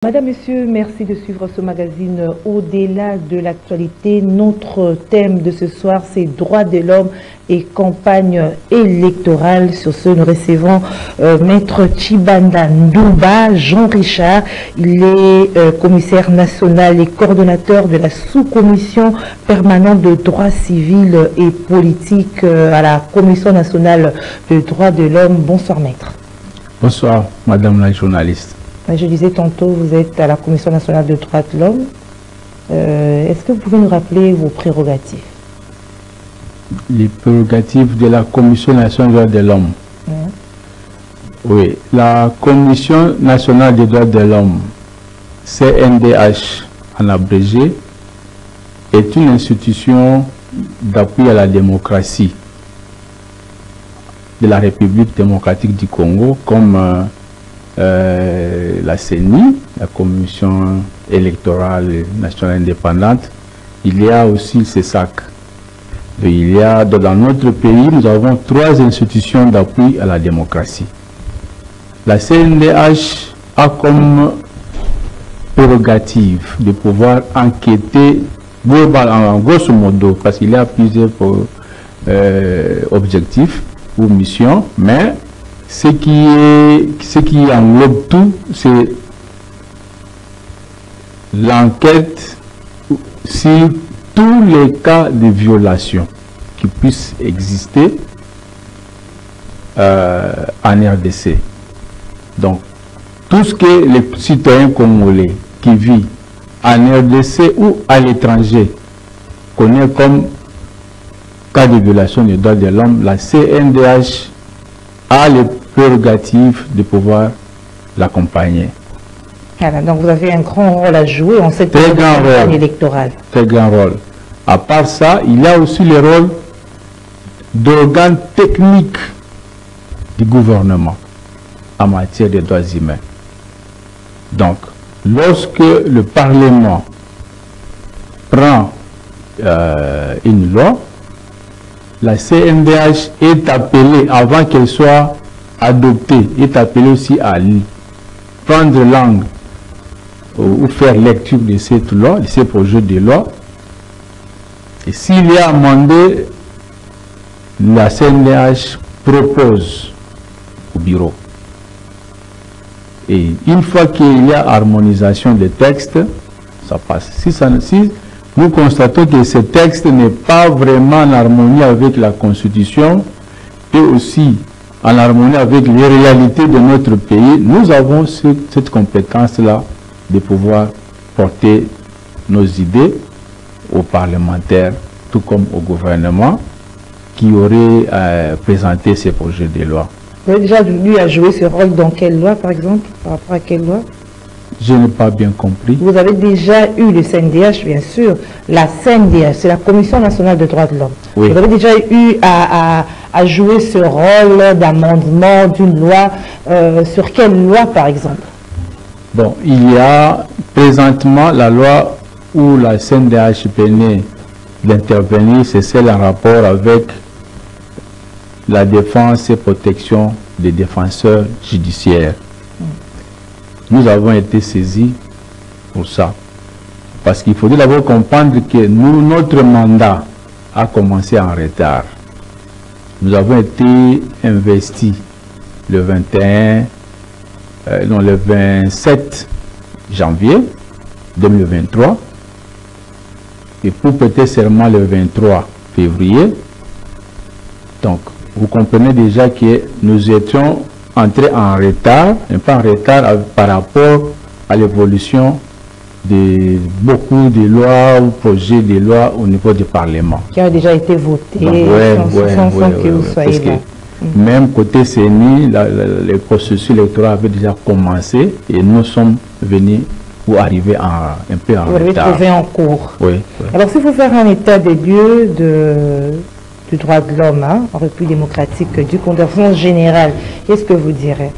Madame, Monsieur, merci de suivre ce magazine Au-delà de l'actualité. Notre thème de ce soir, c'est droits de l'homme et campagne électorale. Sur ce, nous recevons Maître Tshibanda Ndouba, Jean-Richard. Il est commissaire national et coordonnateur de la sous-commission permanente de droits civils et politiques à la Commission nationale de droits de l'homme. Bonsoir, Maître. Bonsoir, Madame la journaliste. Je disais tantôt, vous êtes à la Commission nationale de droits de l'homme. Est-ce que vous pouvez nous rappeler vos prérogatives? Les prérogatives de la Commission nationale des droits de l'homme. Oui, la Commission nationale des droits de l'homme, CNDH en abrégé, est une institution d'appui à la démocratie de la République démocratique du Congo, comme la CENI, la Commission électorale nationale indépendante. Il y a aussi le CESAC. Il y a, dans notre pays, nous avons 3 institutions d'appui à la démocratie. La CNDH a comme prérogative de pouvoir enquêter en grosso modo, parce qu'il y a plusieurs objectifs ou missions, mais ce qui englobe tout, c'est l'enquête sur tous les cas de violation qui puissent exister en RDC. Donc, tout ce que les citoyens congolais qui vivent en RDC ou à l'étranger connaissent comme cas de violation des droits de l'homme, la CNDH a les prérogatives de pouvoir l'accompagner. Voilà, donc vous avez un grand rôle à jouer en cette campagne électorale. Très grand rôle. À part ça, il y a aussi le rôle d'organe technique du gouvernement en matière de droits humains. Donc, lorsque le Parlement prend une loi, la CNDH est appelée, avant qu'elle soit adoptée, est appelée aussi à prendre langue ou faire lecture de cette loi, de ces projets de loi. Et s'il y a amendé, la CNDH propose au bureau. Et une fois qu'il y a harmonisation des textes, ça passe. Si nous constatons que ce texte n'est pas vraiment en harmonie avec la Constitution et aussi en harmonie avec les réalités de notre pays, nous avons cette compétence-là de pouvoir porter nos idées aux parlementaires, tout comme au gouvernement, qui aurait présenté ces projets de loi. Vous avez déjà lui à jouer ce rôle dans quelle loi, par exemple? Par rapport à quelle loi? Je n'ai pas bien compris. Vous avez déjà eu le CNDH, bien sûr. La CNDH, c'est la Commission nationale des droits de l'homme. Oui. Vous avez déjà eu à jouer ce rôle d'amendement d'une loi. Sur quelle loi, par exemple? Bon, il y a présentement la loi où la CNDH venait d'intervenir, c'est celle en rapport avec la défense et protection des défenseurs judiciaires. Nous avons été saisis pour ça. Parce qu'il faudrait d'abord comprendre que notre mandat a commencé en retard. Nous avons été investis le 27 janvier 2023. Et pour prêter serment le 23 février. Donc, vous comprenez déjà que nous étions entrés en retard, et pas en retard par rapport à l'évolution de beaucoup de lois ou projets de loi au niveau du Parlement. Qui a déjà été voté, que vous soyez là. Même côté CENI, le processus électoral avait déjà commencé et nous sommes venus ou arrivés un peu en retard. Vous l'avez trouvé en cours. Oui. Alors, s'il faut faire un état des lieux du droit de l'homme en République démocratique du Congo, en général, qu'est-ce que vous direz?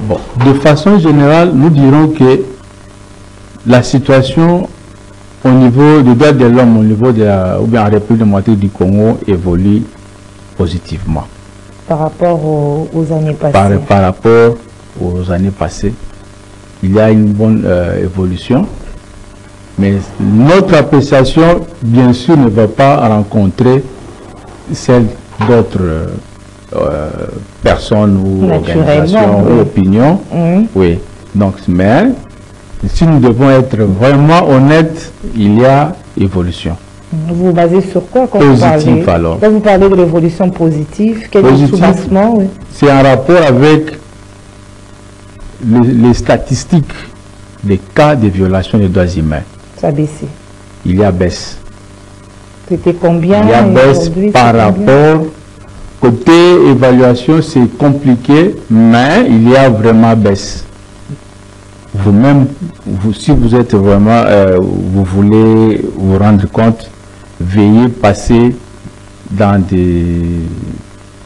Bon, de façon générale, nous dirons que la situation au niveau des droits de l'homme, au niveau de la République démocratique du Congo évolue positivement. Par rapport aux années passées. Par rapport aux années passées. il y a une bonne évolution. Mais notre appréciation, bien sûr, ne va pas rencontrer celle d'autres personnes ou organisations ou opinions. Oui. Donc, mais si nous devons être vraiment honnêtes, il y a évolution. Vous vous basez sur quoi quand positif, alors. Quand vous parlez de l'évolution positive, quel est le sous-bassement? C'est en rapport avec les statistiques des cas de violation des droits humains. Ça a baissé. Il y a baisse. C'était combien? Il y a baisse par rapport. Côté évaluation, c'est compliqué, mais il y a vraiment baisse. Vous-même, si vous êtes vraiment, vous voulez vous rendre compte, veuillez passer dans des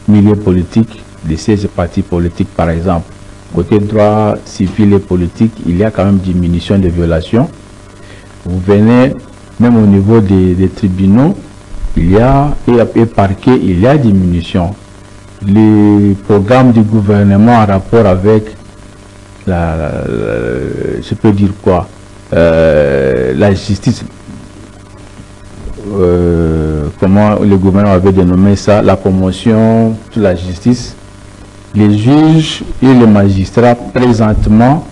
milieux politiques, des sièges de partis politiques par exemple. Côté droit civil et politique, il y a quand même diminution des violations. Vous venez, même au niveau des tribunaux, il y a, et parquet, il y a diminution. Les programmes du gouvernement en rapport avec je peux dire quoi, la justice, comment le gouvernement avait dénommé ça, la promotion de la justice, les juges et les magistrats présentement,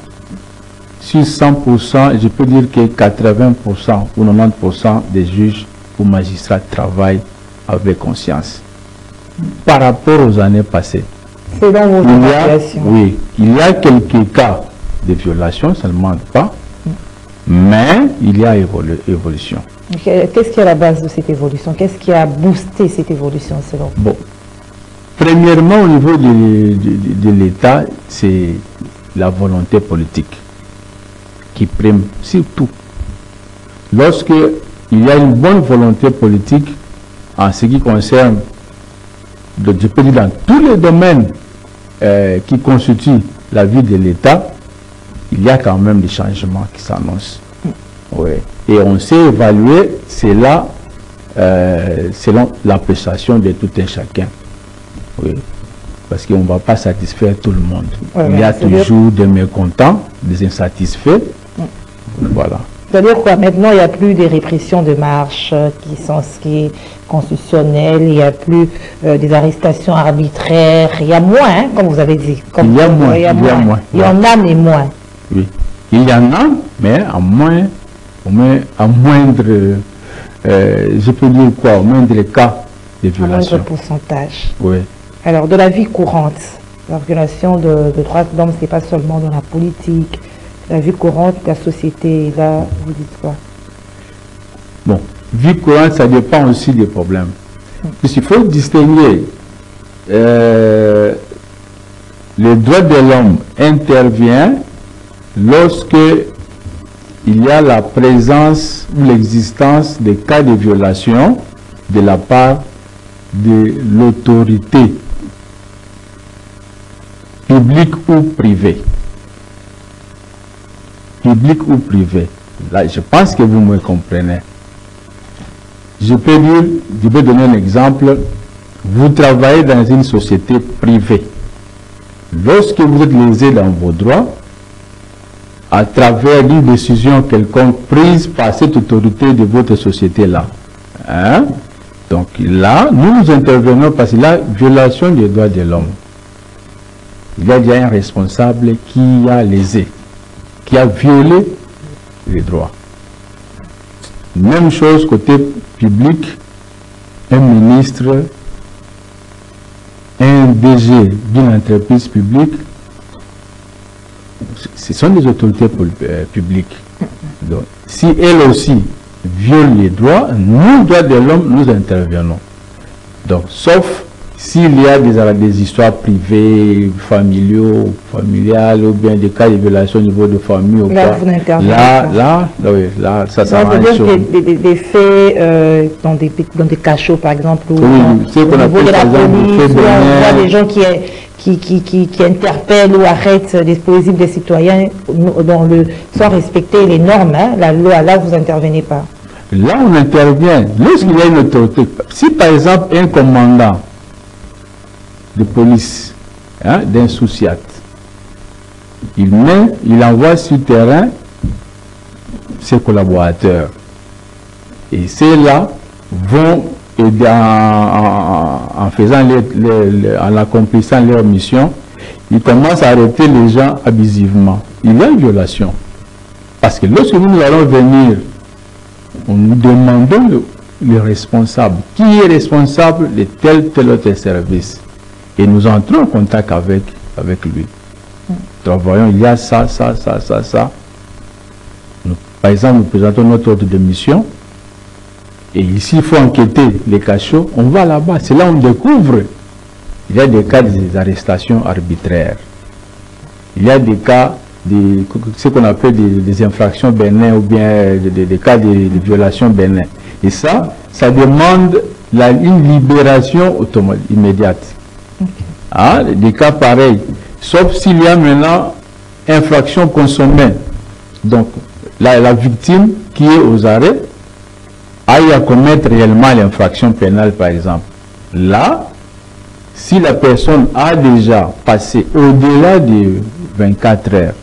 sur 100%, je peux dire que 80% ou 90% des juges ou magistrats travaillent avec conscience par rapport aux années passées. C'est dans vos évaluations. Oui, il y a quelques cas de violation, ça ne manque pas, mais il y a évolution. Qu'est-ce qui est à la base de cette évolution? Qu'est-ce qui a boosté cette évolution selon vous? Bon, premièrement, au niveau de l'État, c'est la volonté politique qui prime surtout. Lorsque il y a une bonne volonté politique en ce qui concerne, je peux dire dans tous les domaines qui constituent la vie de l'État, il y a quand même des changements qui s'annoncent. Oui. Et on sait évaluer cela selon l'appréciation de tout un chacun. Oui. Parce qu'on ne va pas satisfaire tout le monde. Il y a toujours des mécontents, des insatisfaits. Voilà. C'est-à-dire quoi? Maintenant, il n'y a plus des répressions de marche qui sont constitutionnelles, il n'y a plus des arrestations arbitraires, il y a moins, hein, comme vous avez dit. Il y a moins. Il y en a, mais moins. Oui. Il y en a, mais à moindre, je peux dire quoi, au moindre cas de violation. À moindre pourcentage. Oui. Alors, de la vie courante, la violation de droits de l'homme, ce n'est pas seulement dans la politique. La vie courante, la société, là, vous dites quoi? Bon, vie courante, ça dépend aussi des problèmes. Il faut distinguer le droit de l'homme intervient lorsque il y a la présence ou l'existence de cas de violation de la part de l'autorité publique ou privée. Public ou privé. Là, je pense que vous me comprenez. Je peux donner un exemple. Vous travaillez dans une société privée. Lorsque vous êtes lésé dans vos droits, à travers une décision quelconque prise par cette autorité de votre société-là, hein? Donc là, nous intervenons parce que la violation des droits de l'homme, il y a déjà un responsable qui a lésé, qui a violé les droits. Même chose côté public, un ministre, un DG d'une entreprise publique, ce sont des autorités publiques. Donc, si elles aussi violent les droits, nous, droits de l'homme, nous intervenons. Donc, sauf s'il y a des histoires privées, familiales, ou bien des cas de violation au niveau de famille, ou là, quoi, vous n'intervenez là, ça s'arrange. Des faits dans des cachots, par exemple, ou oui, au niveau de la police, où on voit des gens qui interpellent ou arrêtent des possibles des citoyens sans respecter les normes, hein, la loi. Là, vous n'intervenez pas. Là, on intervient. Lorsqu'il y a une autorité, si par exemple un commandant de police, hein, d'un sous-SIAT, il envoie sur le terrain ses collaborateurs. Et ceux-là vont aider en accomplissant leur mission. Ils commencent à arrêter les gens abusivement. Il y a une violation. Parce que lorsque nous allons venir, nous demandons le responsable. Qui est responsable de tel autre service? Et nous entrons en contact avec lui. Donc voyons, il y a ça. Par exemple, nous présentons notre ordre de mission. Et ici, il faut enquêter les cachots. On va là-bas. C'est là où on découvre. Il y a des cas d'arrestations arbitraires. Il y a des cas de ce qu'on appelle des infractions bénins ou bien des cas de violations bénins. Et ça demande une libération immédiate. Okay. Des cas pareils. Sauf s'il y a maintenant infraction consommée. Donc, la victime qui est aux arrêts aille à commettre réellement l'infraction pénale, par exemple. Là, si la personne a déjà passé au-delà de 24 heures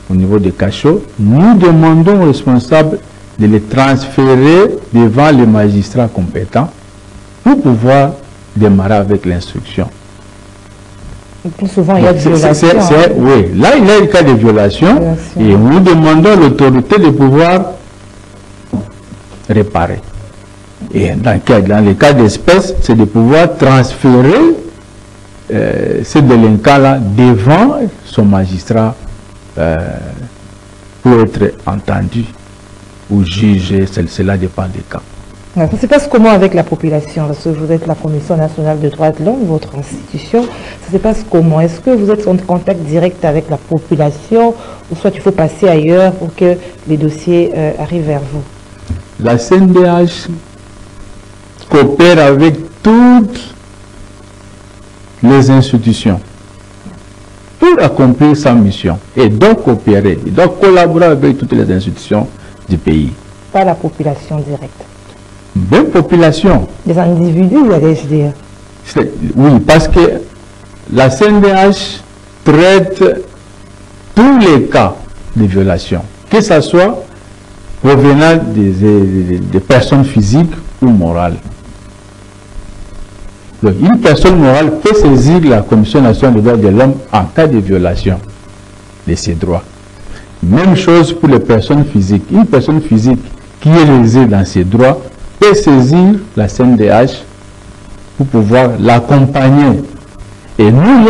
au niveau des cachots, nous demandons aux responsables de les transférer devant les magistrats compétents pour pouvoir démarrer avec l'instruction. Plus souvent, il y a des violations. Oui, là, il y a le cas de violation et nous demandons à l'autorité de pouvoir réparer. Et dans les cas d'espèce, c'est de pouvoir transférer ces délinquants-là devant son magistrat pour être entendu ou jugé. Cela dépend des cas. Ça se passe comment avec la population? Parce que vous êtes la Commission nationale des droits de l'homme, votre institution. Ça se passe comment? Est-ce que vous êtes en contact direct avec la population ou soit il faut passer ailleurs pour que les dossiers arrivent vers vous? La CNDH coopère avec toutes les institutions pour accomplir sa mission et donc coopérer, et donc collaborer avec toutes les institutions du pays. Pas la population directe. Même population. Des individus, allais-je dire. Oui, parce que la CNDH traite tous les cas de violation, que ce soit provenant des personnes physiques ou morales. Donc, une personne morale peut saisir la Commission nationale des droits de l'homme en cas de violation de ses droits. Même chose pour les personnes physiques. Une personne physique qui est lésée dans ses droits peut saisir la CNDH pour pouvoir l'accompagner. Et nous,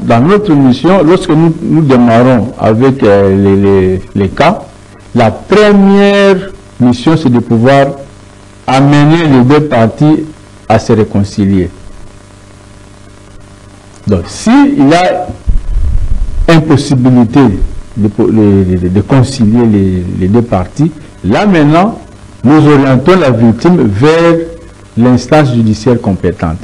dans notre mission, lorsque nous démarrons avec les cas, la première mission, c'est de pouvoir amener les deux parties à se réconcilier. Donc, s'il y a impossibilité de concilier les deux parties, là maintenant, nous orientons la victime vers l'instance judiciaire compétente.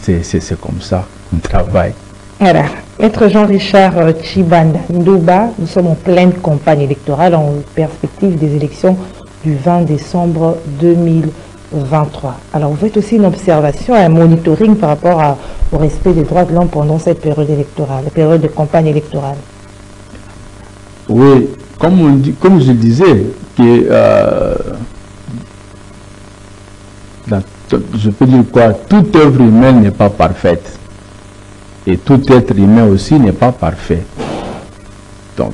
C'est comme ça qu'on travaille. Voilà. Maître Jean-Richard Tshibanda Ndouba, nous sommes en pleine campagne électorale en perspective des élections du 20 décembre 2023. Alors vous faites aussi une observation, un monitoring par rapport au respect des droits de l'homme pendant cette période électorale, la période de campagne électorale. Oui, comme je disais, que je peux dire quoi, toute œuvre humaine n'est pas parfaite. Et tout être humain aussi n'est pas parfait. Donc,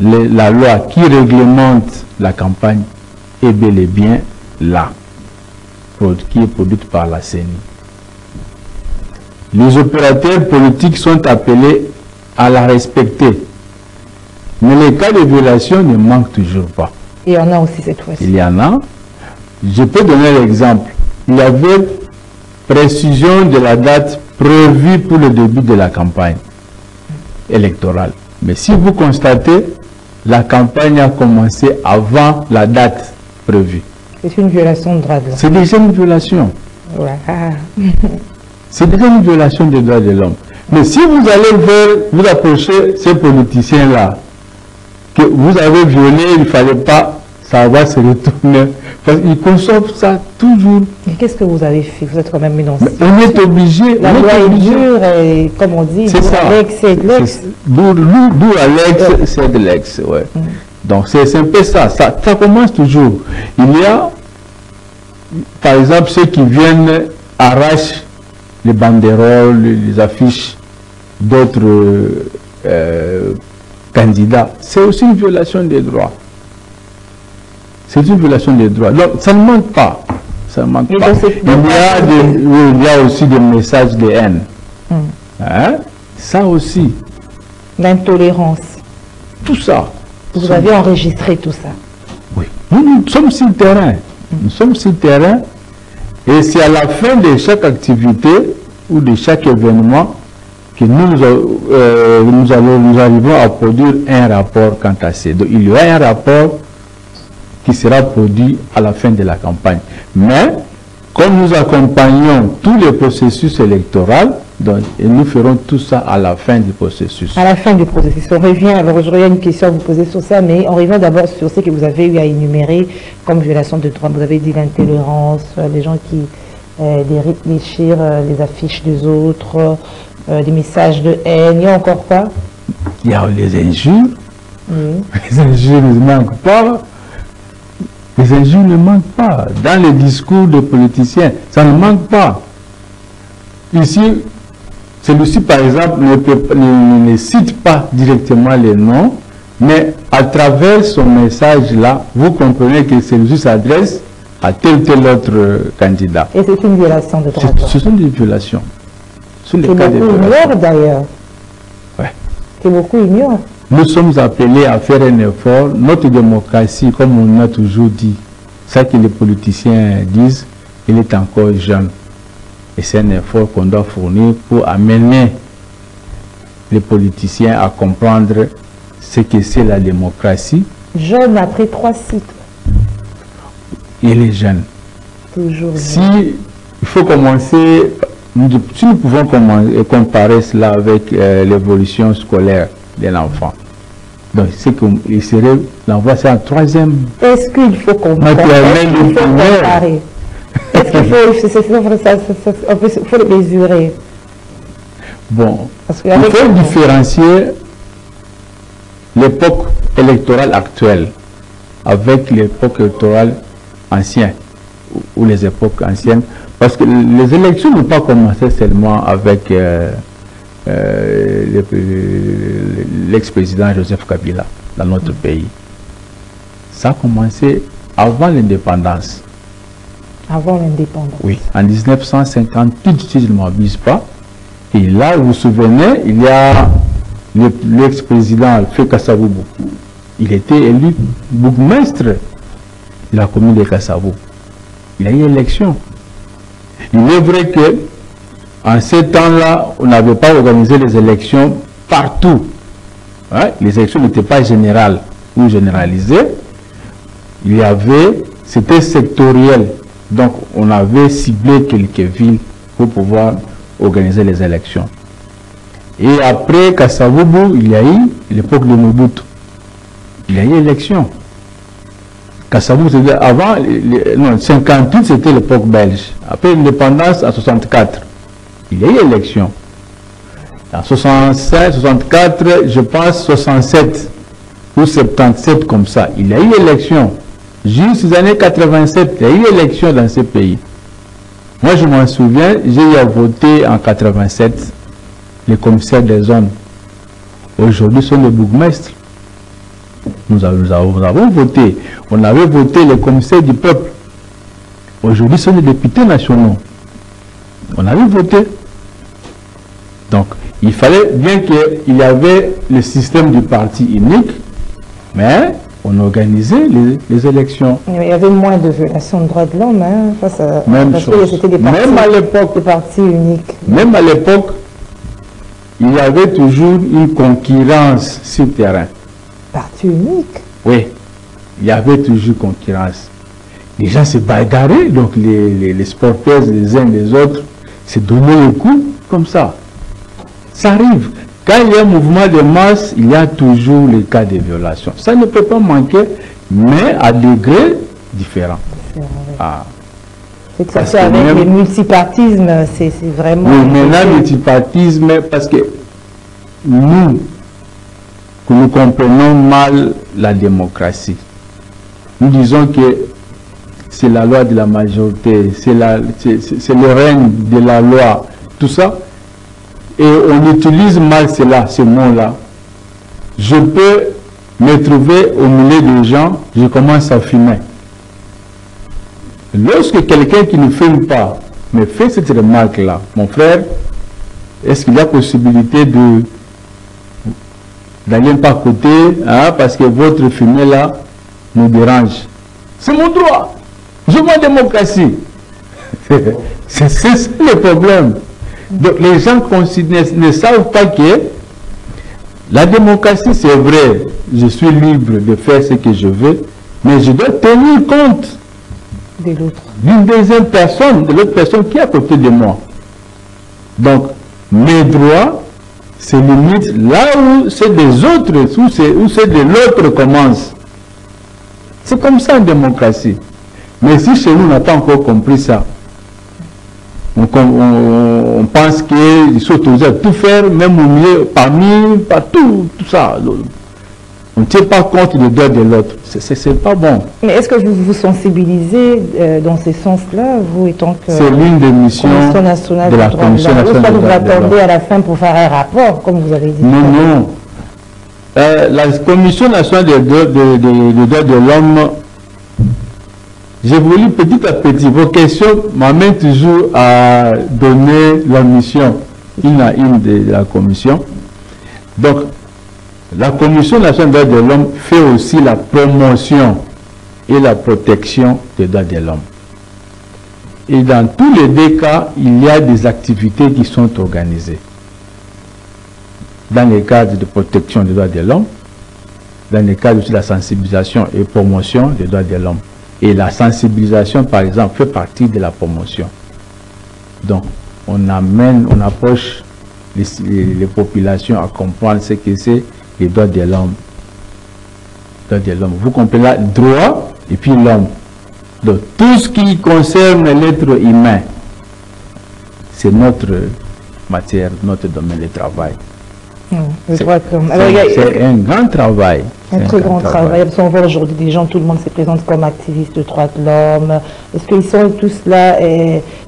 la loi qui réglemente la campagne est bel et bien là, qui est produite par la CENI. Les opérateurs politiques sont appelés à la respecter. Mais les cas de violation ne manquent toujours pas. Il y en a aussi cette fois-ci. Il y en a. Je peux donner l'exemple. Il y avait précision de la date prévue pour le début de la campagne électorale. Mais si vous constatez, la campagne a commencé avant la date prévue. C'est une violation de droits de l'homme. C'est déjà une violation. Ouais. C'est déjà une violation des droits de l'homme. Mais si vous allez vous approcher ces politiciens-là, que vous avez violé, il ne fallait pas, ça va se retourner. Parce qu'ils consomment ça toujours. Et qu'est-ce que vous avez fait? Vous êtes quand même mis dans ce... On est obligé. La loi est dure, et comme on dit, c'est ça. Alex, c'est de l'ex. D'où Alex, c'est de l'ex, ouais. Donc c'est un peu ça. Ça commence toujours. Il y a, par exemple, ceux qui viennent arrachent les banderoles, les affiches d'autres candidats. C'est aussi une violation des droits. C'est une violation des droits. Donc, ça ne manque pas. Ça ne manque pas. Il y a aussi des messages de haine. Hein? Ça aussi. L'intolérance. Tout ça. Vous avez enregistré tout ça. Oui. Nous sommes sur le terrain. Nous sommes sur le terrain. Et c'est à la fin de chaque activité ou de chaque événement que nous arrivons à produire un rapport quant à ça. Donc, il y aura un rapport qui sera produit à la fin de la campagne. Mais, comme nous accompagnons tous les processus électoraux, donc, et nous ferons tout ça à la fin du processus. À la fin du processus. On revient, alors j'aurais une question à vous poser sur ça, mais on revient d'abord sur ce que vous avez eu à énumérer comme violation de droits. Vous avez dit l'intolérance, les gens qui déchirent les affiches des autres, des messages de haine, il y a encore quoi? Il y a les injures. Les injures ne manquent pas. Les injures ne manquent pas. Dans les discours des politiciens, ça ne manque pas. Ici, celui-ci, par exemple, ne cite pas directement les noms, mais à travers son message-là, vous comprenez que celui-ci s'adresse à tel ou tel autre candidat. Et c'est une violation de droits. Ce sont des violations. Ce sont des cas de beaucoup ignorent d'ailleurs. Ouais. Que beaucoup ignorent. Nous sommes appelés à faire un effort. Notre démocratie, comme on a toujours dit, ça que les politiciens disent, il est encore jeune. Et c'est un effort qu'on doit fournir pour amener les politiciens à comprendre ce que c'est la démocratie. Jeune après 3 cycles. Et les jeunes. Toujours. Si il faut commencer, si nous pouvons comparer cela avec l'évolution scolaire de l'enfant. Donc, c'est qu'il serait, l'enfant c'est en 3e. Est-ce qu'il faut comparer? Est-ce qu'il faut le mesurer? Bon, il faut différencier l'époque électorale actuelle avec l'époque électorale ancienne ou les époques anciennes, parce que les élections n'ont pas commencé seulement avec l'ex-président Joseph Kabila dans notre pays. Ça a commencé avant l'indépendance. Avant l'indépendance. Oui, en 1958, si je ne m'abuse pas. Et là, vous vous souvenez, il y a l'ex-président Feu Kasavubu. Il était élu bourgmestre de la commune de Kasavubu. Il a eu élection. Il est vrai que en ce temps-là, on n'avait pas organisé les élections partout. Hein? Les élections n'étaient pas générales ou généralisées. Il y avait, c'était sectoriel. Donc, on avait ciblé quelques villes pour pouvoir organiser les élections. Et après Kasavubu, il y a eu l'époque de Mobutu. Il y a eu élection. Kasavubu, c'était avant, non, 58, c'était l'époque belge. Après l'indépendance, en 64, il y a eu élection. En 65, 64, je pense 67 ou 77 comme ça, il y a eu élection. Jusqu'aux années 87, il y a eu élection dans ce pays. Moi, je m'en souviens, j'ai eu à voter en 87 les commissaires des zones. Aujourd'hui, ce sont les bourgmestres. Nous avons voté. On avait voté les commissaires du peuple. Aujourd'hui, ce sont les députés nationaux. On avait voté. Donc, il fallait bien qu'il y avait le système du parti unique, mais on organisait les élections. Il y avait moins de violations de droits de l'homme, hein, face à, même parce chose. que c'était des partis, même à l'époque, des partis uniques. Même à l'époque, il y avait toujours une concurrence sur le terrain. Parti unique? Oui, il y avait toujours concurrence. Les gens se bagarraient, donc les sporteurs les uns les autres se donnaient le coup comme ça. Ça arrive. Quand il y a un mouvement de masse, il y a toujours les cas de violation. Ça ne peut pas manquer mais à degrés différents. Ah. C'est que ça fait avec le multipartisme, c'est vraiment... Oui, mais là, le multipartisme, parce que nous comprenons mal la démocratie. Nous disons que c'est la loi de la majorité, c'est le règne de la loi, tout ça. Et on utilise mal cela, ce mot-là. Je peux me trouver au milieu des gens, je commence à fumer. Lorsque quelqu'un qui ne fume pas me fait cette remarque-là, mon frère, est-ce qu'il y a possibilité d'aller pas à côté, hein, parce que votre fumée là nous dérange? C'est mon droit. Je veux la démocratie. C'est ça le problème. Donc les gens ne savent pas que la démocratie, c'est vrai, je suis libre de faire ce que je veux, mais je dois tenir compte d'une deuxième personne, de l'autre personne qui est à côté de moi. Donc, mes droits se limitent là où c'est des autres, où c'est de l'autre commence. C'est comme ça en démocratie. Mais si chez nous, on n'a pas encore compris ça, on pense qu'ils sont autorisés à tout faire, même au milieu, parmi, partout, tout ça. On ne tient pas compte des droits de l'autre. C'est pas bon. Mais est-ce que vous vous sensibilisez dans ce sens-là, vous étant que... C'est l'une des missions de la Commission nationale des droits de l'homme. Vous attendez à la fin pour faire un rapport, comme vous avez dit? Non, non. La Commission nationale des droits de l'homme, j'ai voulu petit à petit, vos questions m'amènent toujours à donner la mission, une à une de la Commission. Donc, la Commission nationale des droits de l'homme fait aussi la promotion et la protection des droits de l'homme. Et dans tous les deux cas, il y a des activités qui sont organisées. Dans le cadre de protection des droits de l'homme, dans le cadre de la sensibilisation et promotion des droits de l'homme. Et la sensibilisation, par exemple, fait partie de la promotion. Donc, on approche les populations à comprendre ce que c'est les droits de l'homme. Vous comprenez là, droit et puis l'homme. Donc, tout ce qui concerne l'être humain, c'est notre matière, notre domaine de travail. C'est un grand travail. Un très grand travail. On voit aujourd'hui des gens, tout le monde se présente comme activiste de droits de l'homme. Est-ce qu'ils sont tous là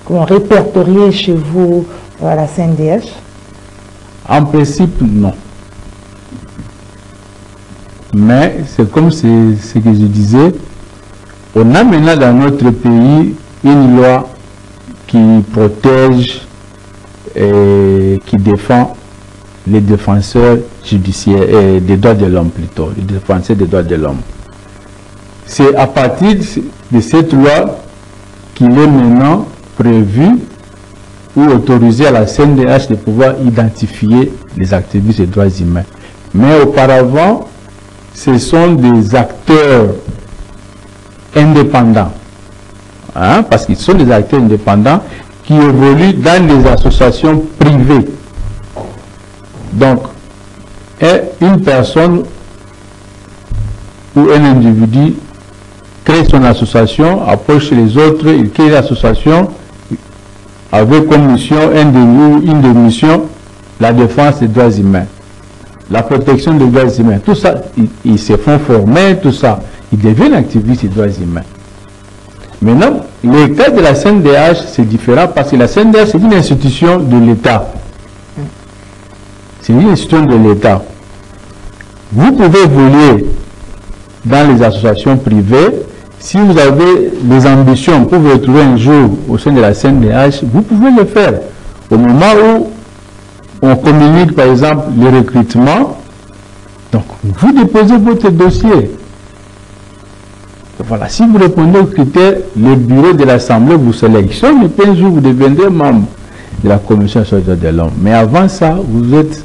répertoriés chez vous à la CNDH? En principe, non. Mais c'est comme ce que je disais, on a maintenant dans notre pays une loi qui protège et qui défend les défenseurs judiciaires et des droits de l'homme plutôt, les défenseurs des droits de l'homme. C'est à partir de cette loi qu'il est maintenant prévu ou autorisé à la CNDH de pouvoir identifier les activistes des droits humains. Mais auparavant, ce sont des acteurs indépendants, hein, parce qu'ils sont des acteurs indépendants qui évoluent dans des associations privées. Donc, une personne ou un individu crée son association, approche les autres, il crée l'association avec comme mission, une des missions, la défense des droits humains, la protection des droits humains. Tout ça, ils se font former, tout ça. Ils deviennent activistes des droits humains. Maintenant, le cas de la CNDH, c'est différent parce que la CNDH, c'est une institution de l'État. C'est une institution de l'État. Vous pouvez évoluer dans les associations privées. Si vous avez des ambitions pour vous retrouver un jour au sein de la CNDH, vous pouvez le faire. Au moment où on communique, par exemple, le recrutement, donc vous déposez votre dossier. Voilà, si vous répondez aux critères, le bureau de l'Assemblée vous sélectionne et puis un jour vous deviendrez membre de la Commission sur les droits de l'homme. Mais avant ça, vous êtes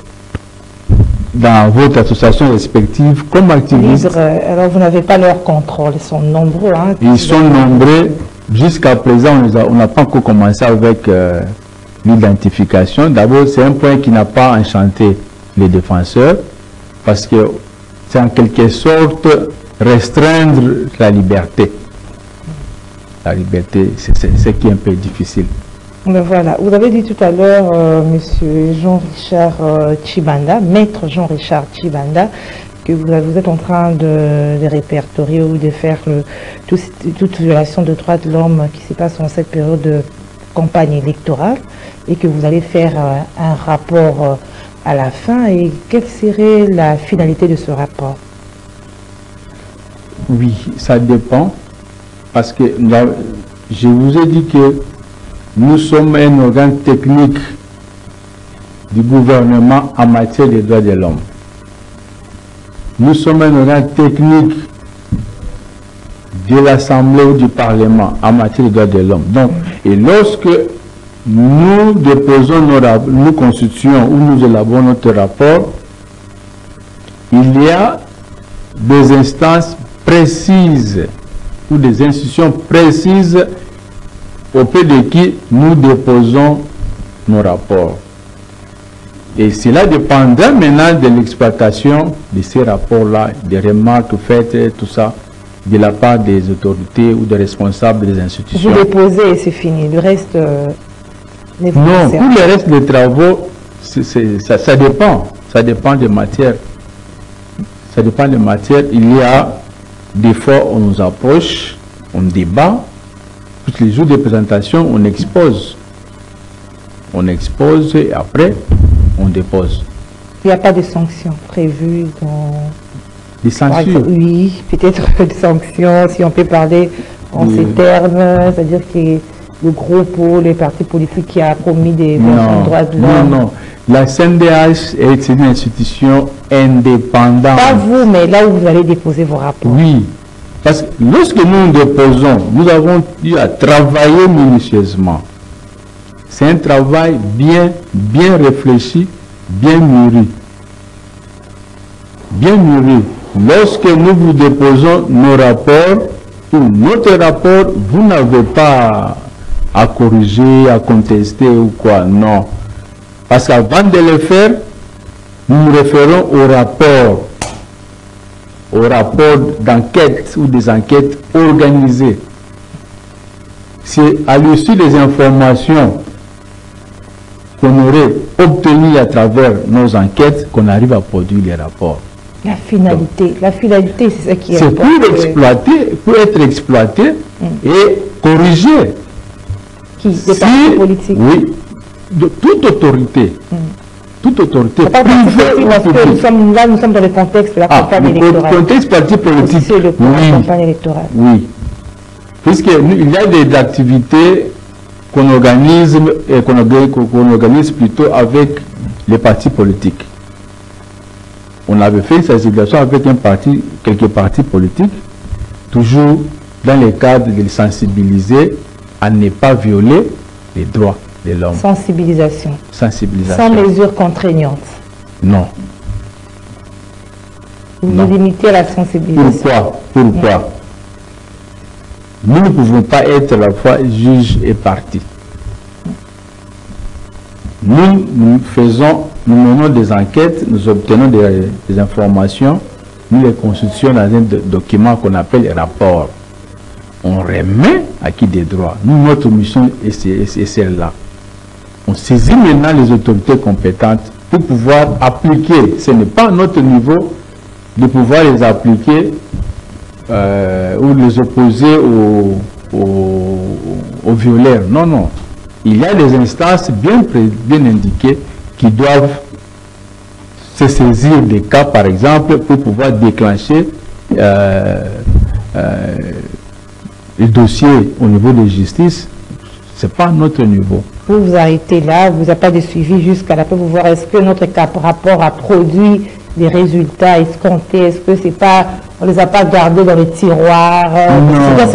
dans votre association respective comme activiste. Alors vous n'avez pas leur contrôle, ils sont nombreux. Hein, ils sont nombreux. Jusqu'à présent, on n'a pas encore commencé avec l'identification. D'abord, c'est un point qui n'a pas enchanté les défenseurs parce que c'est en quelque sorte restreindre la liberté. La liberté, c'est ce qui est un peu difficile. Ben voilà, vous avez dit tout à l'heure, monsieur Jean-Richard Tshibanda, maître Jean-Richard Tshibanda, que vous êtes en train de répertorier ou de faire toute violation de droits de l'homme qui se passe en cette période de campagne électorale et que vous allez faire un rapport à la fin. Et quelle serait la finalité de ce rapport? Oui, ça dépend parce que là, je vous ai dit que nous sommes un organe technique du gouvernement en matière des droits de l'homme. Nous sommes un organe technique de l'Assemblée ou du Parlement en matière des droits de l'homme. Donc, et lorsque nous déposons nous constituons ou nous élaborons notre rapport, il y a des instances précises ou des institutions précises auprès de qui nous déposons nos rapports. Et cela dépendra maintenant de l'exploitation de ces rapports-là, des remarques faites, tout ça, de la part des autorités ou des responsables des institutions. Vous déposez et c'est fini. Le reste n'est pas non, nécessaire. pour le reste des travaux, ça dépend. Ça dépend des matières. Ça dépend des matières. Il y a des fois, on nous approche, on débat. Tous les jours de présentation, on expose. On expose et après, on dépose. Il n'y a pas de sanctions prévues dans... Des censures? Oui, peut-être des sanctions, si on peut parler en ces termes, c'est-à-dire que le groupe ou les partis politiques qui a commis des violations de droits de l'homme. Non, non. La CNDH est une institution indépendante. Pas vous, mais là où vous allez déposer vos rapports. Oui, parce que lorsque nous déposons, nous avons dû à travailler minutieusement. C'est un travail bien réfléchi, bien mûri. Bien mûri. Lorsque nous vous déposons nos rapports, ou notre rapport, vous n'avez pas à corriger, à contester ou quoi, non. Parce qu'avant de le faire, nous nous référons au rapport d'enquête ou des enquêtes organisées. C'est à l'issue des informations qu'on aurait obtenues à travers nos enquêtes qu'on arrive à produire les rapports. La finalité, c'est ça qui est C'est important. pour être exploité et corrigé. Qui, des partis politiques? Oui, de toute autorité. Toute autorité privée ou parce que publique. nous sommes dans le contexte de la campagne électorale. Le contexte parti politique. C'est le campagne électorale. Oui. Puisqu'il y a des activités qu'on organise, qu'on organise plutôt avec les partis politiques. On avait fait une sensibilisation avec quelques partis politiques, toujours dans le cadre de les sensibiliser à ne pas violer les droits de l'homme. Sensibilisation. Sensibilisation. Sans mesures contraignantes. Non. Vous Non. vous limitez à la sensibilisation. Pourquoi? Nous ne pouvons pas être à la fois juge et partie. Nous menons des enquêtes, nous obtenons des informations, nous les constituons dans un document qu'on appelle rapport. On remet à qui des droits. Nous, notre mission est celle-là. On saisit maintenant les autorités compétentes pour pouvoir appliquer. Ce n'est pas à notre niveau de pouvoir les appliquer ou les opposer aux violeurs. Non, non. Il y a des instances bien indiquées qui doivent se saisir des cas, par exemple, pour pouvoir déclencher les dossiers au niveau de justice. Ce n'est pas à notre niveau. Vous arrêtez là, vous n'avez pas de suivi jusqu'à la fin pour voir est-ce que notre rapport a produit des résultats escomptés, est-ce que c'est pas, on ne les a pas gardés dans les tiroirs. Non,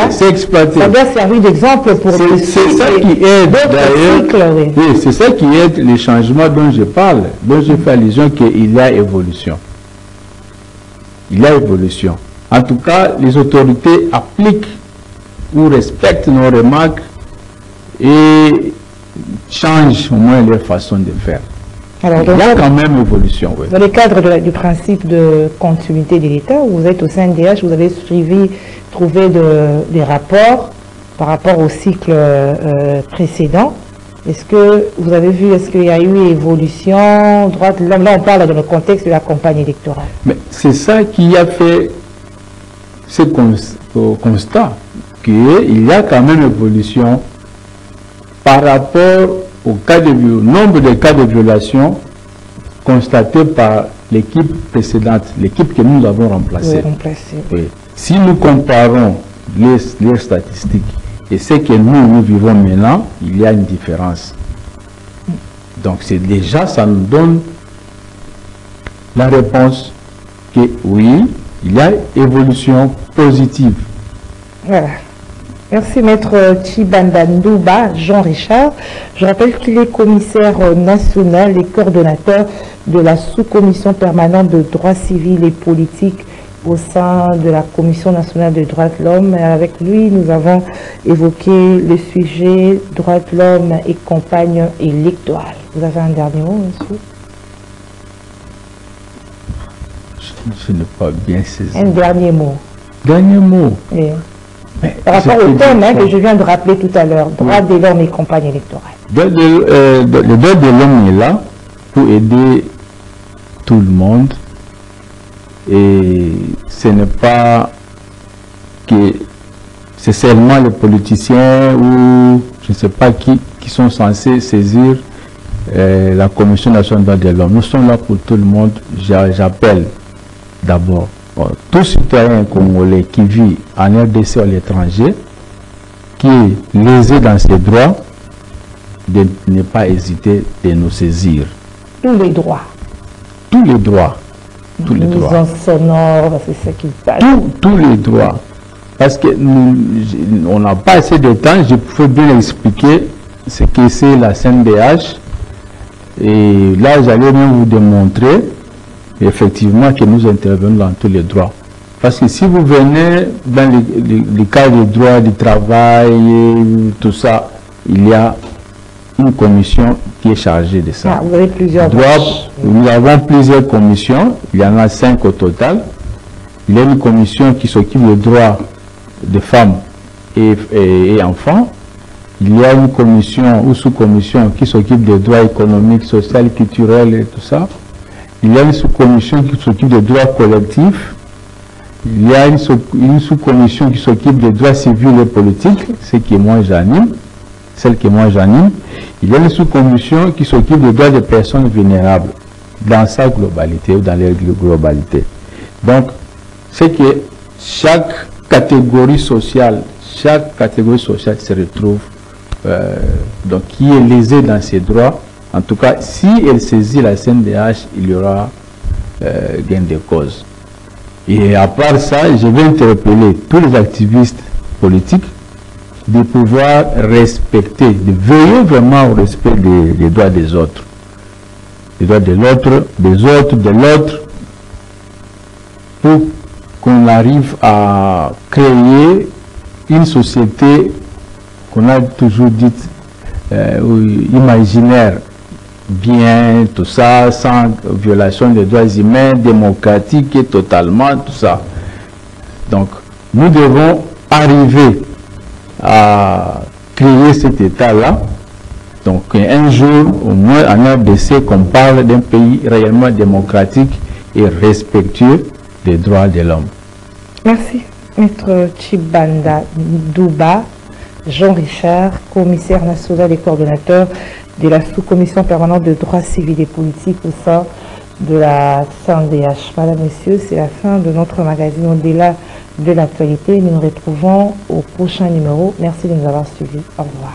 c'est exploité. Ça doit servir d'exemple pour c'est ça qui aide d'ailleurs. Oui, c'est ça qui aide les changements dont je parle, dont je fais allusion qu'il y a évolution. Il y a évolution. En tout cas, les autorités appliquent ou respectent nos remarques et changent au moins leur façon de faire. Alors, il y a quand même évolution. Oui. Dans le cadre du principe de continuité de l'État, vous êtes au CNDH, vous avez trouvé des rapports par rapport au cycle précédent. Est-ce que vous avez vu, est-ce qu'il y a eu évolution, droit de l'homme? Là, on parle dans le contexte de la campagne électorale. Mais c'est ça qui a fait ce constat, qu'il y a quand même évolution par rapport au nombre de cas de violation constatés par l'équipe précédente, l'équipe que nous avons remplacée. Oui. Si nous comparons les statistiques et ce que nous vivons maintenant, il y a une différence. Donc c'est déjà, ça nous donne la réponse que oui, il y a évolution positive. Voilà. Merci Maître Tshibanda Ndouba, Jean-Richard. Je rappelle qu'il est commissaire national et coordonnateur de la sous-commission permanente de droits civils et politiques au sein de la Commission nationale des droits de l'homme. Avec lui, nous avons évoqué le sujet droits de l'homme et campagne électorale. Vous avez un dernier mot, monsieur? Je n'ai pas bien saisi. Un dernier mot. Dernier mot. Oui. Par rapport au thème que je viens de rappeler tout à l'heure, droits de l'homme et campagne électorale. Le droit de l'homme est là pour aider tout le monde. Et ce n'est pas que c'est seulement les politiciens ou je ne sais pas qui sont censés saisir la Commission nationale des droits de l'homme. Nous sommes là pour tout le monde. J'appelle d'abord tout citoyen congolais qui vit en RDC à l'étranger, qui est lésé dans ses droits, de ne pas hésiter de nous saisir. Tous les droits. Tous les droits. Tous les droits. Mise en sonore, c'est ça qui passe. Tous les droits. Parce que on n'a pas assez de temps, je peux bien expliquer ce que c'est la CNDH. Et là, j'allais même vous démontrer effectivement que nous intervenons dans tous les droits. Parce que si vous venez dans les cas de droit du travail, tout ça, il y a une commission qui est chargée de ça. Ah, vous avez plusieurs droits. Nous avons plusieurs commissions, il y en a 5 au total. Il y a une commission qui s'occupe des droits des femmes et enfants. Il y a une commission ou sous-commission qui s'occupe des droits économiques, sociaux, culturels et tout ça. Il y a une sous-commission qui s'occupe des droits collectifs. Il y a une sous-commission qui s'occupe des droits civils et politiques, celle que moi j'anime. Il y a une sous-commission qui s'occupe des droits des personnes vulnérables dans sa globalité ou dans leur globalité. Donc, c'est que chaque catégorie sociale se retrouve, donc qui est lésée dans ses droits. En tout cas, si elle saisit la CNDH, il y aura gain de cause. Et à part ça, je vais interpeller tous les activistes politiques de pouvoir respecter, de veiller vraiment au respect des droits des autres. Les droits de l'autre, des autres, de l'autre, pour qu'on arrive à créer une société qu'on a toujours dite imaginaire, bien, tout ça, sans violation des droits humains, démocratique et totalement, tout ça. Donc, nous devons arriver à créer cet état-là. Donc, un jour, au moins en RDC, qu'on parle d'un pays réellement démocratique et respectueux des droits de l'homme. Merci, Maître Tshibanda Ndouba, Jean-Richard, commissaire national et coordonnateur de la sous-commission permanente de droits civils et politiques au sein de la CNDH. Madame, Messieurs, c'est la fin de notre magazine Au-delà de l'actualité. Nous nous retrouvons au prochain numéro. Merci de nous avoir suivis. Au revoir.